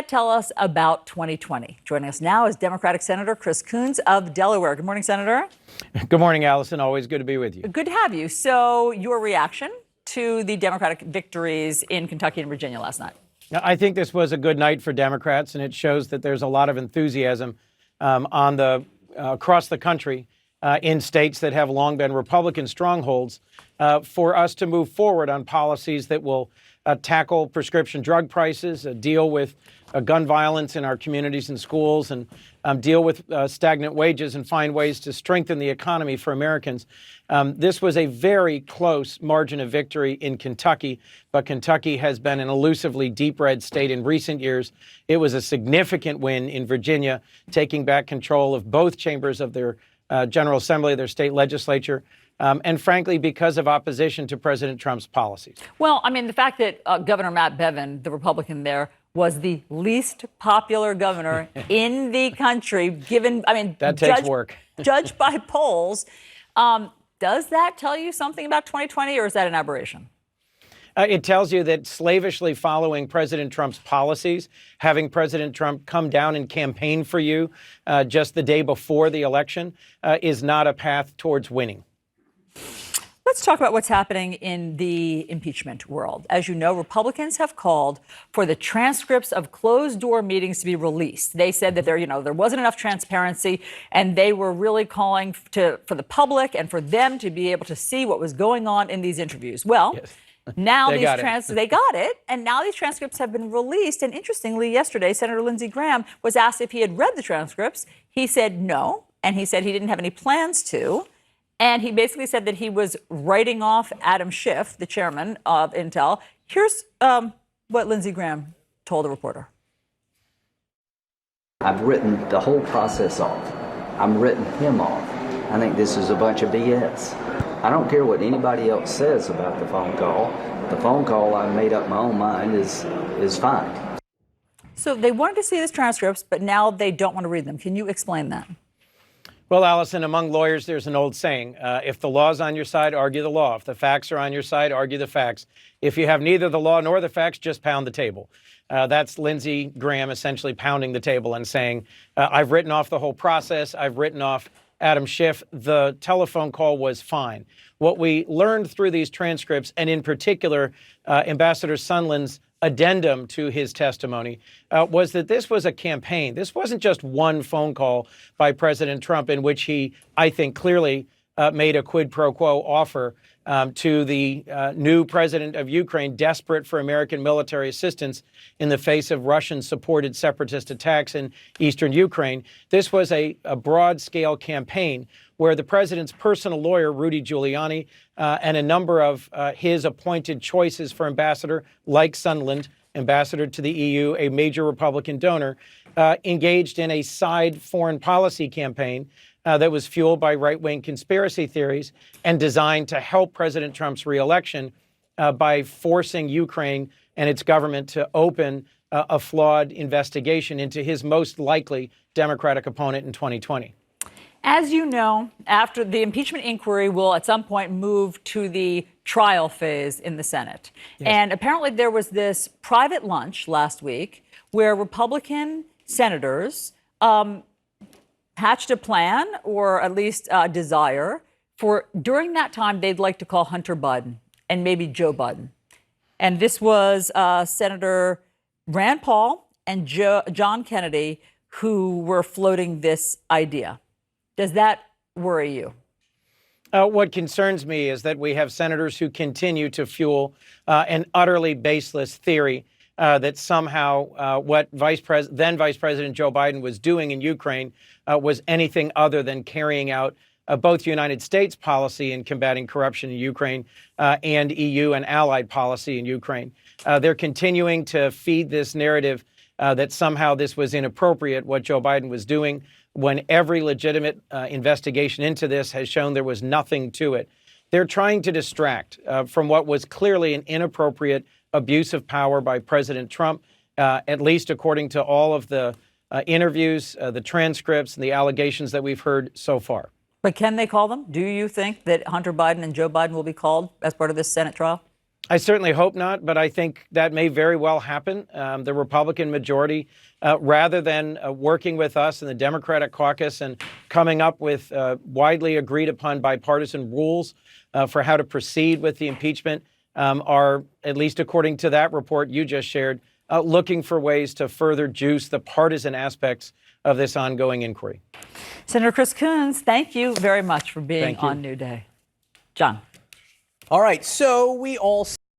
Tell us about 2020. Joining us now is Democratic Senator Chris Coons of Delaware. Good morning, Senator. Good morning, Allison. Always good to be with you. Good to have you. So, your reaction to the Democratic victories in Kentucky and Virginia last night? I think this was a good night for Democrats, and it shows that there's a lot of enthusiasm across the country in states that have long been Republican strongholds for us to move forward on policies that will tackle prescription drug prices, deal with gun violence in our communities and schools, and deal with stagnant wages and find ways to strengthen the economy for Americans. This was a very close margin of victory in Kentucky, but Kentucky has been an elusively deep red state in recent years. It was a significant win in Virginia, taking back control of both chambers of their General Assembly, their state legislature. And frankly, because of opposition to President Trump's policies. Well, I mean, the fact that Governor Matt Bevin, the Republican there, was the least popular governor in the country, that takes work. Judged by polls. Does that tell you something about 2020, or is that an aberration? It tells you that slavishly following President Trump's policies, having President Trump come down and campaign for you just the day before the election is not a path towards winning. Let's talk about what's happening in the impeachment world. As you know, Republicans have called for the transcripts of closed-door meetings to be released. They said that there wasn't enough transparency, and they were really calling for the public and for them to be able to see what was going on in these interviews. Well, yes. Now they got it, and now these transcripts have been released. And interestingly, yesterday, Senator Lindsey Graham was asked if he had read the transcripts. He said no, and he said he didn't have any plans to. And he basically said that he was writing off Adam Schiff, the chairman of Intel. Here's what Lindsey Graham told a reporter. I've written the whole process off. I'm written him off. I think this is a bunch of BS. I don't care what anybody else says about the phone call. The phone call, I made up my own mind, is fine. So they wanted to see these transcripts, but now they don't want to read them. Can you explain that? Well, Allison, among lawyers, there's an old saying, if the law's on your side, argue the law. If the facts are on your side, argue the facts. If you have neither the law nor the facts, just pound the table. That's Lindsey Graham essentially pounding the table and saying, I've written off the whole process. I've written off Adam Schiff. The telephone call was fine. What we learned through these transcripts, and in particular, Ambassador Sondland's addendum to his testimony, was that this was a campaign. This wasn't just one phone call by President Trump in which he, I think, clearly made a quid pro quo offer to the new president of Ukraine, desperate for American military assistance in the face of Russian-supported separatist attacks in eastern Ukraine. This was a broad-scale campaign where the president's personal lawyer, Rudy Giuliani, and a number of his appointed choices for ambassador, like Sondland, ambassador to the EU, a major Republican donor, engaged in a side foreign policy campaign that was fueled by right-wing conspiracy theories and designed to help President Trump's reelection by forcing Ukraine and its government to open a flawed investigation into his most likely Democratic opponent in 2020. As you know, after the impeachment inquiry will at some point move to the trial phase in the Senate. Yes. And apparently there was this private lunch last week where Republican senators hatched a plan, or at least a desire, for during that time they'd like to call Hunter Biden and maybe Joe Biden. And this was Senator Rand Paul and John Kennedy who were floating this idea. Does that worry you? What concerns me is that we have senators who continue to fuel an utterly baseless theory that somehow what then Vice President Joe Biden was doing in Ukraine was anything other than carrying out both United States policy in combating corruption in Ukraine and EU and allied policy in Ukraine. They're continuing to feed this narrative that somehow this was inappropriate, what Joe Biden was doing, when every legitimate investigation into this has shown there was nothing to it. They're trying to distract from what was clearly an inappropriate abuse of power by President Trump, at least according to all of the interviews, the transcripts, and the allegations that we've heard so far. But can they call them? Do you think that Hunter Biden and Joe Biden will be called as part of this Senate trial? I certainly hope not, but I think that may very well happen. The Republican majority, rather than working with us in the Democratic caucus and coming up with widely agreed upon bipartisan rules for how to proceed with the impeachment, are, at least according to that report you just shared, looking for ways to further juice the partisan aspects of this ongoing inquiry. Senator Chris Coons, thank you very much for being on New Day. John. All right, so we all